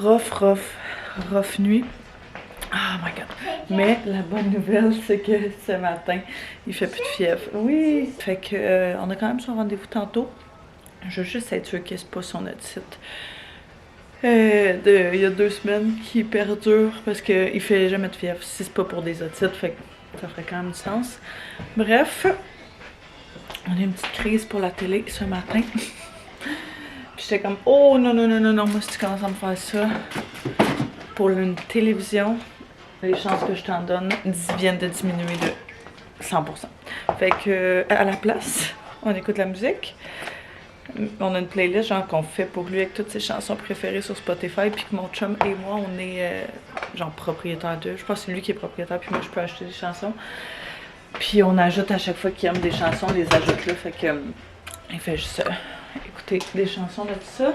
rough nuit. Oh my god. Mais la bonne nouvelle, c'est que ce matin, il fait plus de fièvre. Oui! Fait que on a quand même son rendez-vous tantôt. Je veux juste être sûre que c'est pas son otite. Il y a 2 semaines qui perdure parce qu'il fait jamais de fièvre si c'est pas pour des otites, fait que ça ferait quand même du sens. Bref, on a une petite crise pour la télé ce matin. Puis j'étais comme, oh non, moi si tu commences à me faire ça pour une télévision, les chances que je t'en donne viennent de diminuer de 100%. Fait que à la place, on écoute la musique. On a une playlist genre qu'on fait pour lui avec toutes ses chansons préférées sur Spotify, puis que mon chum et moi on est genre propriétaires d'eux. Je pense que c'est lui qui est propriétaire, puis moi je peux acheter des chansons. Puis on ajoute à chaque fois qu'il aime des chansons, on les ajoute là, fait que il fait juste écouter des chansons de tout ça.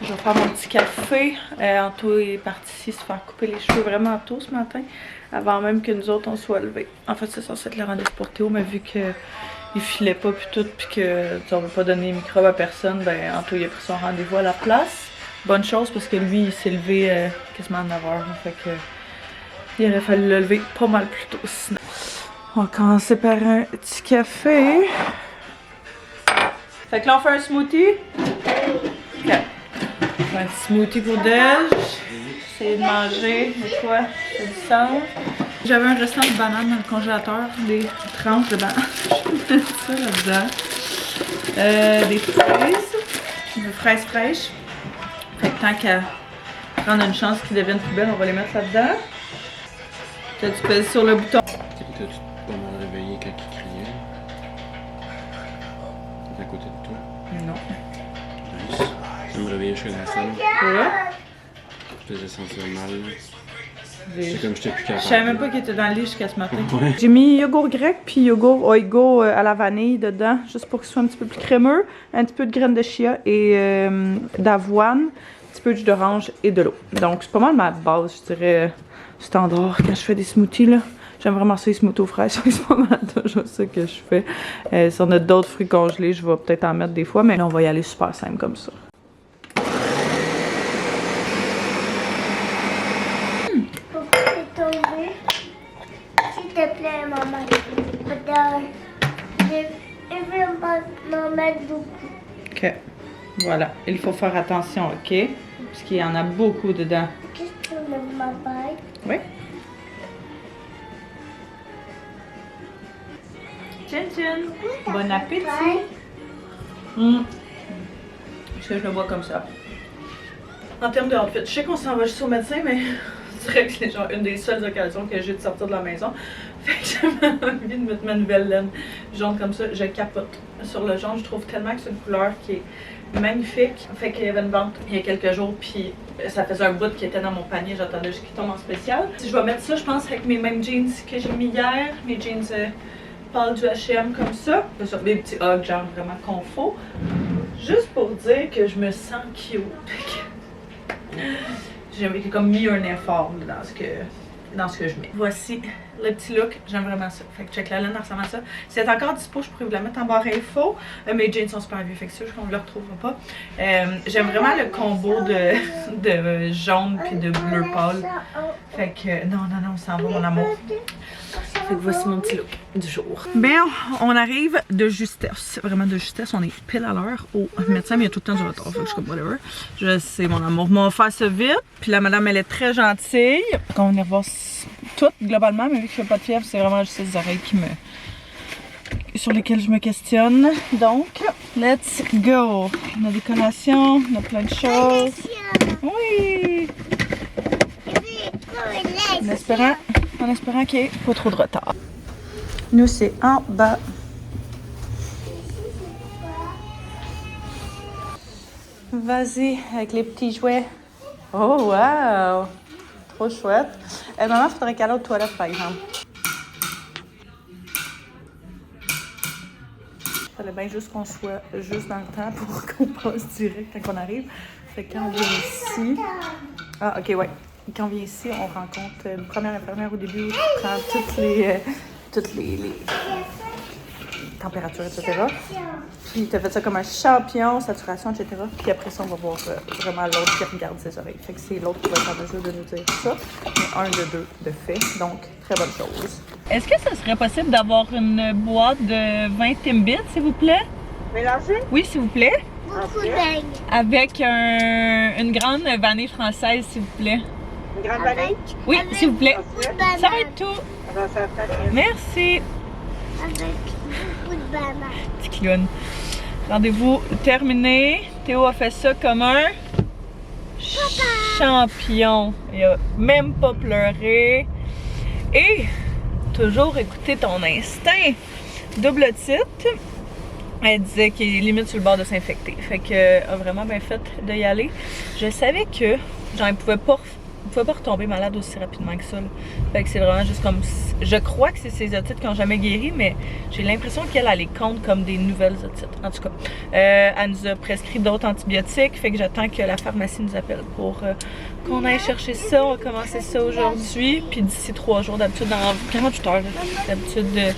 Je vais faire mon petit café. Anto est parti se faire couper les cheveux vraiment tôt ce matin, avant même que nous autres on soit levés. En fait c'est censé être le rendez-vous pour Théo, mais vu que il filait pas puis tout, puis que on veut pas donner les microbes à personne, ben Anto il a pris son rendez-vous à la place. Bonne chose parce que lui il s'est levé quasiment à 9h, fait que il aurait fallu le lever pas mal plus tôt sinon. On va commencer par un petit café. Fait que là on fait un smoothie. Ok. On fait un petit smoothie pour déj. J'essaie de manger, mais quoi? C'est du sable. J'avais un restant de bananes dans le congélateur, des tranches de bananes. Je mets ça là-dedans. Des fraises fraîches. Fait que tant qu'à prendre une chance qu'ils deviennent plus belles, on va les mettre là-dedans. Là, tu pèses sur le bouton. T'as-tu pas mal réveillé quand il criait? T'es à côté de toi? Non. Nice. Je me réveillais jusqu'à la salle. Ouais. Je faisais sentir mal. C'est comme j'étais plus capable. Je savais même pas qu'il était dans le lit jusqu'à ce matin. Ouais. J'ai mis yogourt grec puis yogourt Oigo à la vanille dedans, juste pour qu'il soit un petit peu plus crémeux. Un petit peu de graines de chia et d'avoine, un petit peu de jus d'orange et de l'eau. Donc c'est pas mal ma base, je dirais, standard quand je fais des smoothies là. J'aime vraiment ça, les smoothies aux fraises, c'est pas mal toujours ça que je fais. Si on a d'autres fruits congelés, je vais peut-être en mettre des fois, mais là on va y aller super simple comme ça. S'il te plaît, maman. Je veux pas m'en mettre beaucoup. Ok, voilà. Il faut faire attention, ok? Parce qu'il y en a beaucoup dedans. Qu'est-ce que tu veux, ma paille? Oui. Tchin tchin. Bon appétit. Parce que je le vois comme ça. En termes de outfit, je sais qu'on s'en va juste au médecin, mais je dirais que c'est genre une des seules occasions que j'ai de sortir de la maison. Fait que j'ai envie de mettre ma nouvelle laine jaune comme ça. Je capote sur le jaune. Je trouve tellement que c'est une couleur qui est magnifique. Fait qu'il y avait une vente il y a quelques jours, puis ça faisait un bout qui était dans mon panier. J'attendais juste qu'il tombe en spécial. Si je vais mettre ça, je pense, avec mes mêmes jeans que j'ai mis hier. Mes jeans pâles du H&M comme ça. Sur des petits hugs, genre vraiment confort. Juste pour dire que je me sens cute. J'ai comme mis un effort dans ce que je mets. Voici le petit look, j'aime vraiment ça. Fait que check la laine, ça ressemble à ça. Si c'est encore dispo, je pourrais vous la mettre en barre info. Mes jeans sont super vieux, fait que c'est sûr qu'on ne le retrouvera pas. J'aime vraiment le combo de jaune puis de bleu pâle. Fait que non, on s'en va mon amour. Fait que voici mon petit look du jour. Bien, on arrive de justesse. Vraiment de justesse. On est pile à l'heure au médecin, mais il y a tout le temps du retard. Fait que je suis comme whatever. Je sais, mon amour. On va faire ça vite. Puis la madame, elle est très gentille. Quand on va voir tout globalement, mais vu que je fais pas de fièvre, c'est vraiment juste les oreilles sur lesquelles je me questionne. Donc, let's go. On a des collations, on a plein de choses. Oui! En espérant qu'il n'y ait pas trop de retard. Nous, c'est en bas. Vas-y, avec les petits jouets. Oh, wow! Trop chouette. Maman, il faudrait qu'elle aille aux toilettes, par exemple. Il fallait bien juste qu'on soit juste dans le temps pour qu'on passe direct quand on arrive. Fait que quand on vient ici... Ah, OK, ouais. Quand on vient ici, on rencontre une première infirmière au début qui prend toutes les température, etc. Puis il t'a fait ça comme un champion, saturation, etc. Puis après ça, on va voir vraiment l'autre qui regarde ses oreilles. Fait que c'est l'autre qui va être en mesure de nous dire ça. Mais un de deux de fait, donc très bonne chose. Est-ce que ça serait possible d'avoir une boîte de 20 Timbits, s'il vous plaît? Mélangé? Oui, s'il vous plaît. Beaucoup de beignes. Avec une grande vanille française, s'il vous plaît. Une grande vanille? Oui, s'il vous plaît. Beaucoup de Ça va bananes. être tout. Alors, ça va faire Merci. Avec beaucoup de bananes. Petit clown. Rendez-vous terminé. Théo a fait ça comme un champion. Il a même pas pleuré. Et toujours écouter ton instinct. Double titre. Elle disait qu'il est limite sur le bord de s'infecter. Fait que a vraiment bien fait d'y aller. Je savais que j'en pouvais pas retomber malade aussi rapidement que ça. Là. Fait que c'est vraiment juste comme... Je crois que c'est ces otites qui n'ont jamais guéri, mais j'ai l'impression qu'elle les compte comme des nouvelles otites. En tout cas, elle nous a prescrit d'autres antibiotiques. Fait que j'attends que la pharmacie nous appelle pour qu'on aille chercher ça. On va commencer ça aujourd'hui. Puis d'ici 3 jours, d'habitude dans 48 heures. D'habitude,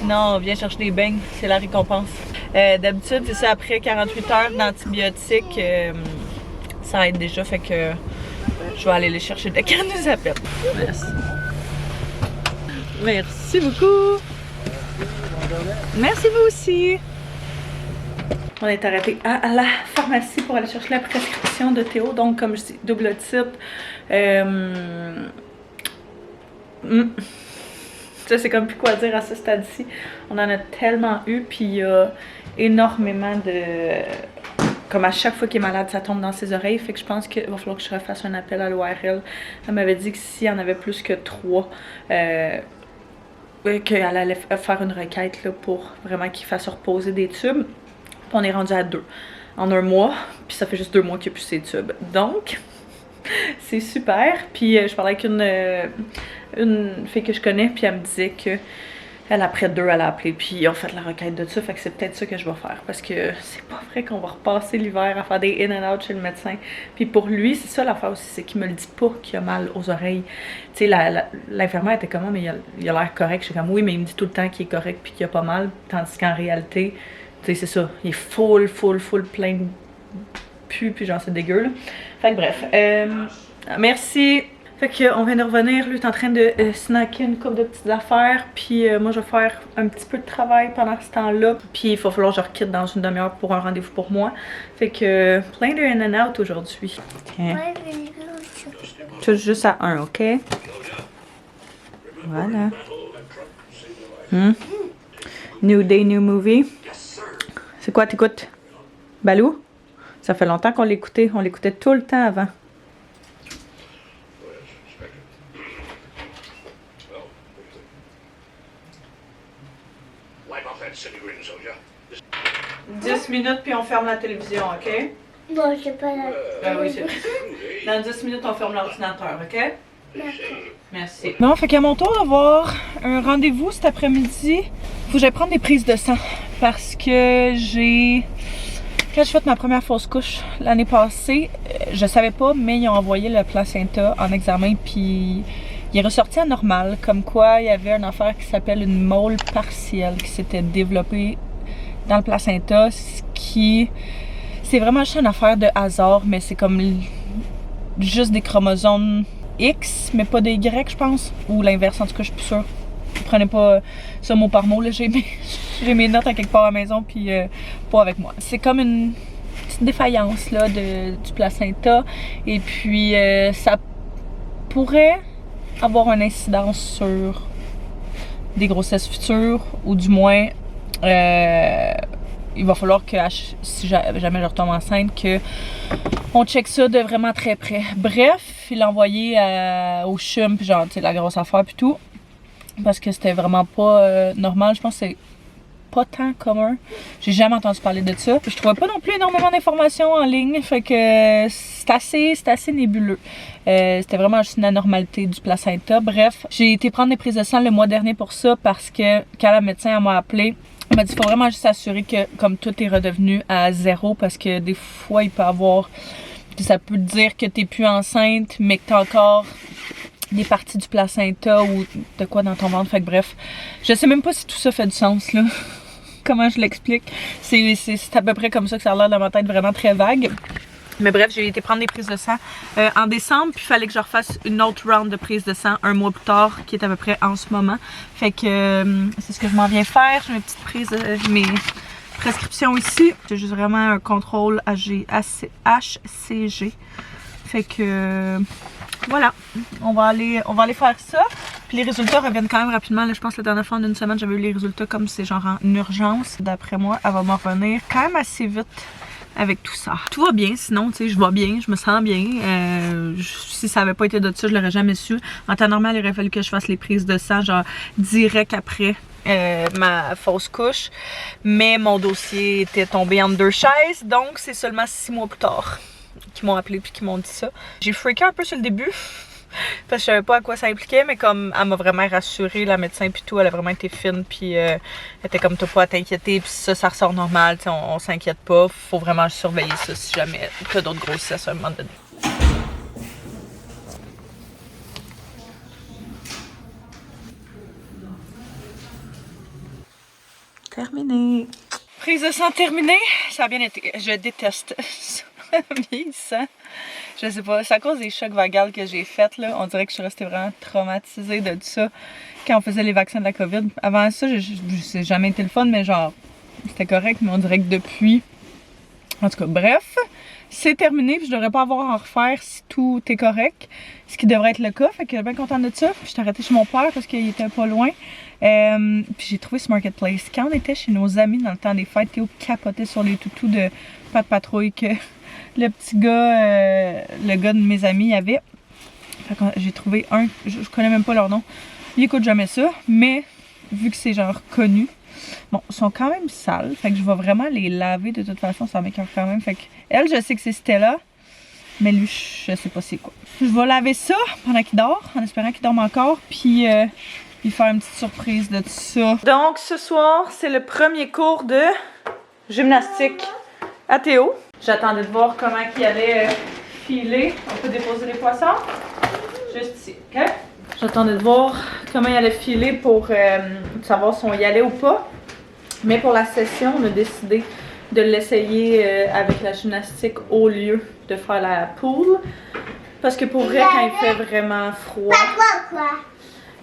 non, on vient chercher des beignes. C'est la récompense. D'habitude, c'est ça, après 48 heures d'antibiotiques, ça aide déjà. Fait que je vais aller les chercher dès qu'elle nous appelle. Merci. Merci beaucoup. Merci vous aussi. On est arrêté à la pharmacie pour aller chercher la prescription de Théo. Donc, comme je dis, double type. Ça, c'est comme plus quoi dire à ce stade-ci. On en a tellement eu, puis il y a énormément de... Comme à chaque fois qu'il est malade, ça tombe dans ses oreilles. Fait que je pense qu'il va falloir que je refasse un appel à l'ORL. Elle m'avait dit que s'il y en avait plus que 3, qu'elle allait faire une requête là, pour vraiment qu'il fasse reposer des tubes. Puis on est rendu à 2 en un mois. Puis ça fait juste 2 mois qu'il n'y a plus ces tubes. Donc, c'est super. Puis je parlais avec une fille que je connais. Puis elle me disait que elle, après 2, elle a appelé, puis ils ont fait la requête de ça. Fait que c'est peut-être ça que je vais faire. Parce que c'est pas vrai qu'on va repasser l'hiver à faire des in and out chez le médecin. Puis pour lui, c'est ça l'affaire aussi, c'est qu'il me le dit pas qu'il a mal aux oreilles. Tu sais, l'infirmière était comme, mais il a l'air correct. Je suis comme, oui, mais il me dit tout le temps qu'il est correct puis qu'il a pas mal. Tandis qu'en réalité, tu sais, c'est ça. Il est full plein de pu, puis genre, c'est dégueu, là. Fait que bref. Merci. Fait qu'on vient de revenir, lui est en train de snacker une couple de petites affaires, puis moi je vais faire un petit peu de travail pendant ce temps-là, puis il va falloir que je requitte dans une demi-heure pour un rendez-vous pour moi. Fait que plein de in and out aujourd'hui. Tiens. Touche juste à 1, ok? Voilà. New day, new movie. C'est quoi t'écoutes? Balou? Ça fait longtemps qu'on l'écoutait, on l'écoutait tout le temps avant. 10 minutes puis on ferme la télévision, ok? Non, j'ai pas la... Ben oui, c'est dans 10 minutes, on ferme l'ordinateur, ok? D'accord. Merci. Bon, fait qu'à mon tour d'avoir un rendez-vous cet après-midi, faut que j'aille prendre des prises de sang parce que quand j'ai fait ma première fausse couche l'année passée, je savais pas, mais ils ont envoyé le placenta en examen puis il est ressorti anormal, comme quoi il y avait une affaire qui s'appelle une mole partielle qui s'était développée dans le placenta, ce qui... C'est vraiment juste une affaire de hasard, mais c'est comme juste des chromosomes X, mais pas des Y, je pense. Ou l'inverse, en tout cas, je suis plus sûre. Prenez pas ça mot par mot, là. J'ai mes notes à quelque part à la maison, puis pas avec moi. C'est comme une petite défaillance, là, du placenta. Et puis, ça pourrait avoir une incidence sur des grossesses futures, ou du moins... il va falloir que si jamais je retombe enceinte, que on check ça de vraiment très près. Bref, il l'a envoyé au CHUM, puis genre, tu sais, la grosse affaire puis tout. Parce que c'était vraiment pas normal. Je pense que c'est pas tant commun. J'ai jamais entendu parler de ça. Je trouvais pas non plus énormément d'informations en ligne. Fait que c'est assez nébuleux. C'était vraiment juste une anormalité du placenta. Bref, j'ai été prendre des prises de sang le mois dernier pour ça parce que quand la médecin m'a appelé, elle m'a dit qu'il faut vraiment juste s'assurer que comme tout est redevenu à 0 parce que des fois il peut avoir... Ça peut dire que t'es plus enceinte mais que t'as encore des parties du placenta ou de quoi dans ton ventre. Fait que bref, je sais même pas si tout ça fait du sens là. comment je l'explique. C'est à peu près comme ça que ça a l'air dans ma tête, vraiment très vague. Mais bref, j'ai été prendre des prises de sang en décembre, puis il fallait que je refasse une autre round de prise de sang un mois plus tard, qui est à peu près en ce moment. Fait que c'est ce que je m'en viens faire. J'ai mes petites prises, mes prescriptions ici. J'ai juste vraiment un contrôle HCG. Fait que voilà, on va aller faire ça. Puis les résultats reviennent quand même rapidement. Là, je pense que la dernière fois en une semaine, j'avais eu les résultats comme c'est genre en urgence. D'après moi, elle va m'en revenir quand même assez vite avec tout ça. Tout va bien, sinon, tu sais, je vais bien, je me sens bien. Si ça avait pas été de ça, je l'aurais jamais su. En temps normal, il aurait fallu que je fasse les prises de sang, genre, direct après ma fausse couche. Mais mon dossier était tombé entre deux chaises, donc c'est seulement 6 mois plus tard qu'ils m'ont appelé puis qu'ils m'ont dit ça. J'ai freaké un peu sur le début. Parce que je savais pas à quoi ça impliquait, mais comme elle m'a vraiment rassurée, la médecin puis tout, elle a vraiment été fine, puis elle était comme t'as pas à t'inquiéter, puis ça ressort normal, tu sais, on s'inquiète pas, faut vraiment surveiller ça si jamais t'as d'autres grossesses à un moment donné. Terminé. Prise de sang terminée, ça a bien été. Je déteste ça. Vieillissant. Je sais pas, c'est à cause des chocs vagales que j'ai fait là. On dirait que je suis restée vraiment traumatisée de ça quand on faisait les vaccins de la COVID. Avant ça, j'ai jamais été le fun, mais genre, c'était correct, mais on dirait que depuis. En tout cas, bref, c'est terminé, puis je devrais pas avoir à en refaire si tout est correct. Ce qui devrait être le cas, fait que je suis bien contente de ça. Puis je suis arrêtée chez mon père parce qu'il était pas loin. Puis j'ai trouvé ce marketplace. Quand on était chez nos amis dans le temps des fêtes, Théo capotait sur les toutous de Pat Patrouille que le petit gars, le gars de mes amis avait. Fait que j'ai trouvé un, je connais même pas leur nom. Il écoute jamais ça, mais vu que c'est genre connu, bon, ils sont quand même sales. Fait que je vais vraiment les laver de toute façon, ça m'écoeure quand même. Fait que elle, je sais que c'est Stella, mais lui, je sais pas c'est quoi. Je vais laver ça pendant qu'il dort, en espérant qu'il dorme encore, puis lui faire une petite surprise de tout ça. Donc ce soir, c'est le premier cours de gymnastique à Théo. J'attendais de voir comment il allait filer. On peut déposer les poissons. Juste ici, ok? J'attendais de voir comment il allait filer pour savoir si on y allait ou pas. Mais pour la session, on a décidé de l'essayer avec la gymnastique au lieu de faire la pool. Parce que pour vrai, quand il fait vraiment froid...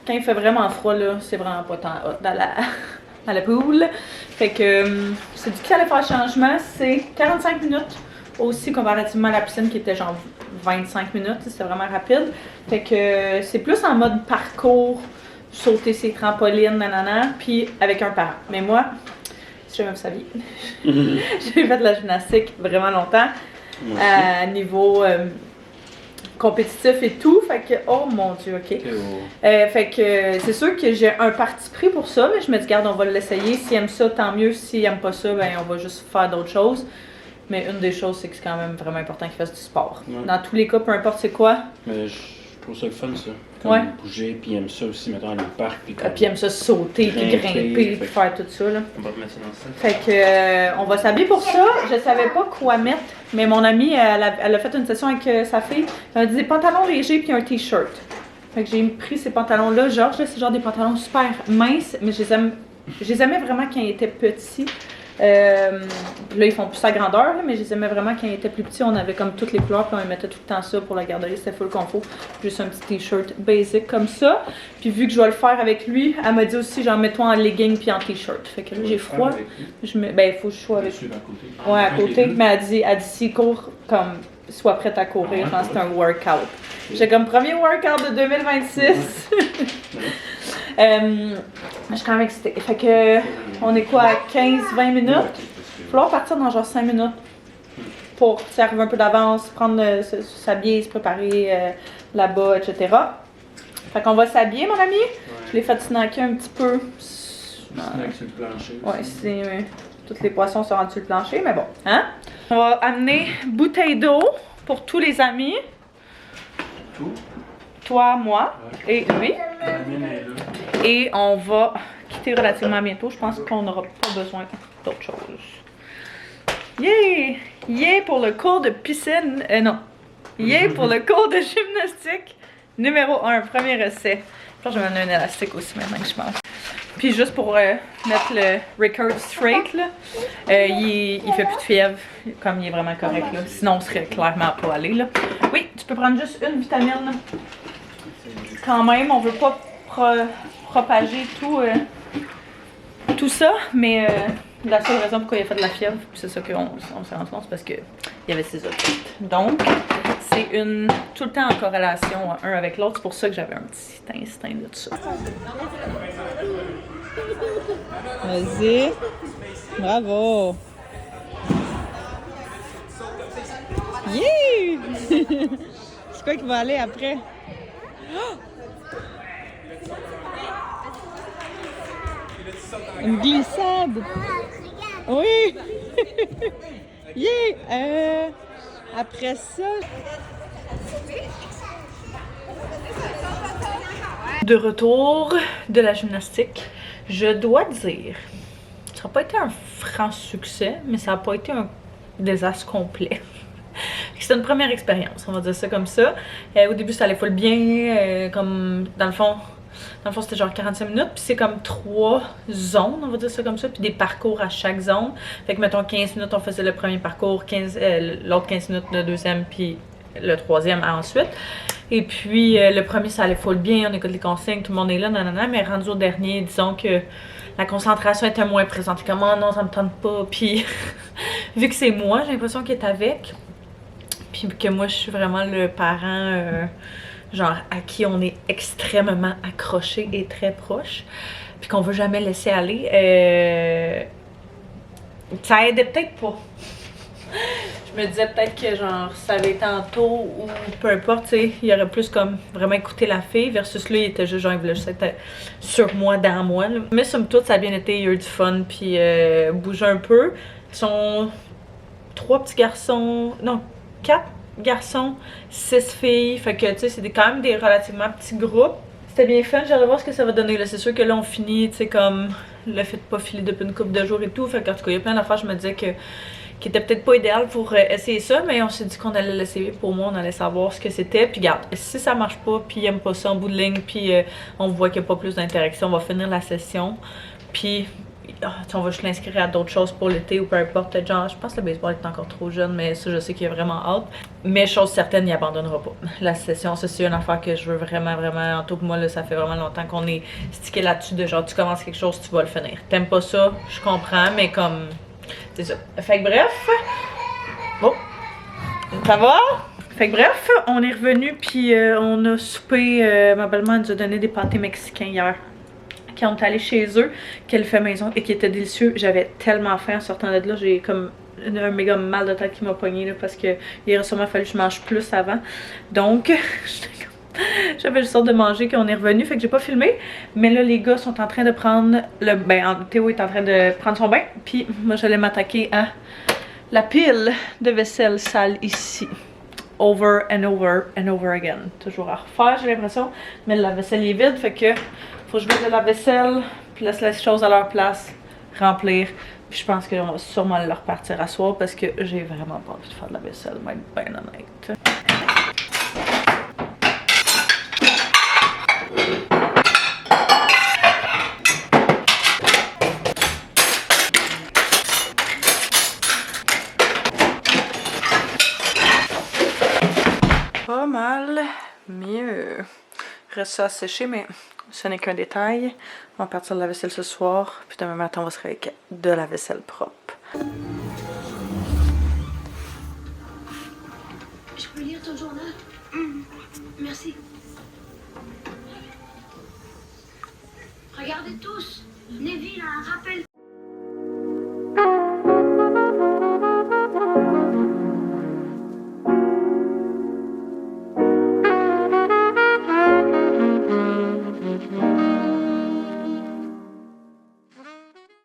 Quand il fait vraiment froid, là, c'est vraiment pas tant hot dans la pool. Fait que c'est du qui allait faire changement, c'est 45 minutes aussi comparativement à la piscine qui était genre 25 minutes, c'était vraiment rapide. Fait que c'est plus en mode parcours, sauter ses trampolines, nanana, puis avec un parent. Mais moi, si jamais vous saviez, j'ai fait de la gymnastique vraiment longtemps, à niveau compétitif et tout, fait que, oh mon dieu, ok. Fait que c'est sûr que j'ai un parti pris pour ça, mais je me dis, regarde, on va l'essayer. S'il aime ça, tant mieux. S'il aime pas ça, ben on va juste faire d'autres choses. Mais une des choses, c'est que c'est quand même vraiment important qu'il fasse du sport. Ouais. Dans tous les cas, peu importe c'est quoi. Mais je trouve ça le fun, ça. Comme bouger, puis il aime ça aussi, mettons, aller au parc. Puis il aime ça sauter, puis grimper, puis faire tout ça, là. On va te mettre ça dans le sac. Fait que, on va s'habiller pour ça. Je savais pas quoi mettre, mais mon amie, elle a fait une session avec sa fille. Elle a dit des pantalons légers, puis un t-shirt. Fait que j'ai pris ces pantalons-là. Georges, c'est genre des pantalons super minces, mais je les aimais vraiment quand ils étaient petits. Là, ils font plus sa grandeur, là, mais je les aimais vraiment quand ils étaient plus petits. On avait comme toutes les couleurs, puis on mettait tout le temps ça pour la garderie. C'était full confort. Juste un petit t-shirt basic comme ça. Puis vu que je vais le faire avec lui, elle m'a dit aussi, genre, mets-toi en legging puis en t-shirt. Fait que là, j'ai froid. Ben, il faut que je sois avec lui. Ouais, à côté. Mais elle dit s'il court, comme, sois prête à courir. Je pense que c'est un workout. J'ai comme premier workout de 2026. Je suis quand même excitée. Fait que, on est quoi, à 15-20 minutes? Il va falloir partir dans genre 5 minutes pour arriver un peu d'avance, prendre s'habiller, se préparer là-bas, etc. Fait qu'on va s'habiller, mon ami. Je l'ai fait snacker un petit peu. Snack sur le plancher. Ouais, c'est tous les poissons sont rendus sur le plancher, mais bon. Hein? On va amener bouteille d'eau pour tous les amis. Tout? Toi, moi et lui. La mienne est là. Et on va quitter relativement bientôt. Je pense qu'on n'aura pas besoin d'autre chose. Yeah! Yeah pour le cours de piscine. Non. Yeah pour le cours de gymnastique numéro 1, premier essai. Je pense que je vais mettre un élastique aussi maintenant que je pense. Puis juste pour mettre le record straight, là, il fait plus de fièvre, comme il est vraiment correct. Là. Sinon, on serait clairement pas allé. Là. Oui, tu peux prendre juste une vitamine. Là. Quand même, on veut pas propager tout ça, mais la seule raison pourquoi il a fait de la fièvre, c'est ça qu'on s'est rendu compte, c'est parce qu'il y avait ses otites. Donc, c'est tout le temps en corrélation un avec l'autre, c'est pour ça que j'avais un petit instinct de tout ça. Vas-y. Bravo. Yeah! C'est quoi qui va aller après? Oh! Une glissade. Oui. Yeah! Après ça... De retour de la gymnastique, je dois dire, ça n'a pas été un franc succès, mais ça n'a pas été un désastre complet. C'était une première expérience, on va dire ça comme ça. Au début, ça allait full bien, comme dans le fond, c'était genre 45 minutes, puis c'est comme 3 zones, on va dire ça comme ça, puis des parcours à chaque zone. Fait que, mettons, 15 minutes, on faisait le premier parcours, l'autre 15 minutes, le deuxième, puis le troisième ensuite. Et puis, le premier, ça allait full bien, on écoute les consignes, tout le monde est là, nanana, mais rendu au dernier, disons que la concentration était moins présente. Comme, oh non, ça me tente pas, puis vu que c'est moi, j'ai l'impression qu'il est avec, puis que moi, je suis vraiment le parent... genre à qui on est extrêmement accroché et très proche, puis qu'on veut jamais laisser aller, ça aidait peut-être pas. Je me disais peut-être que genre ça avait été en tôt ou peu importe, tu sais, il aurait plus comme vraiment écouté la fille versus là, il était juste genre, il voulait juste être sur moi, dans moi. Là. Mais somme toute, ça a bien été, il y a eu du fun, puis bouger un peu. Ils sont 3 petits garçons, non, 4 garçons, 6 filles, fait que tu sais, c'est quand même des relativement petits groupes. C'était bien fun, j'allais voir ce que ça va donner là. C'est sûr que là on finit, tu sais, comme le fait de pas filer depuis une couple de jours et tout, fait qu'en tout cas il y a plein d'affaires, je me disais qui était peut-être pas idéal pour essayer ça, mais on s'est dit qu'on allait l'essayer pour moi, on allait savoir ce que c'était, puis regarde, si ça marche pas, puis il aime pas ça en bout de ligne, puis on voit qu'il y a pas plus d'interaction, on va finir la session, puis on va juste l'inscrire à d'autres choses pour l'été ou peu importe. Peut-être genre, je pense que le baseball est encore trop jeune, mais ça, je sais qu'il a vraiment hâte. Mais chose certaine, il abandonnera pas. La session, ça, c'est une affaire que je veux vraiment, en tout cas, moi, là, ça fait vraiment longtemps qu'on est stické là-dessus de genre, tu commences quelque chose, tu vas le finir. T'aimes pas ça, je comprends, mais comme, c'est ça. Fait que bref, bon, ça va? Fait que bref, on est revenu puis on a soupé, ma belle-mère nous a donné des pâtés mexicains hier. Quand on est allé chez eux, qu'elle fait maison et qui était délicieux, j'avais tellement faim en sortant de là, j'ai comme un méga mal de tête qui m'a pogné là, parce que il aurait sûrement fallu que je mange plus avant. Donc, j'avais juste sorte de manger quand on est revenu, fait que j'ai pas filmé. Mais là, les gars sont en train de prendre le bain. Théo est en train de prendre son bain, puis moi j'allais m'attaquer à la pile de vaisselle sale ici. Over and over and over again. Toujours à refaire, j'ai l'impression. Mais la vaisselle est vide, fait que faut que je mette de la vaisselle, puis laisse les choses à leur place, remplir. Puis je pense qu'on va sûrement leur repartir à soir parce que j'ai vraiment pas envie de faire de la vaisselle, pour être bien honnête. Pas mal mieux. Reste ça à sécher, mais ce n'est qu'un détail. On va partir de la vaisselle ce soir, puis demain matin, on va se réveiller avec de la vaisselle propre. Je peux lire ton journal? Merci. Regardez tous. Neville a un rappel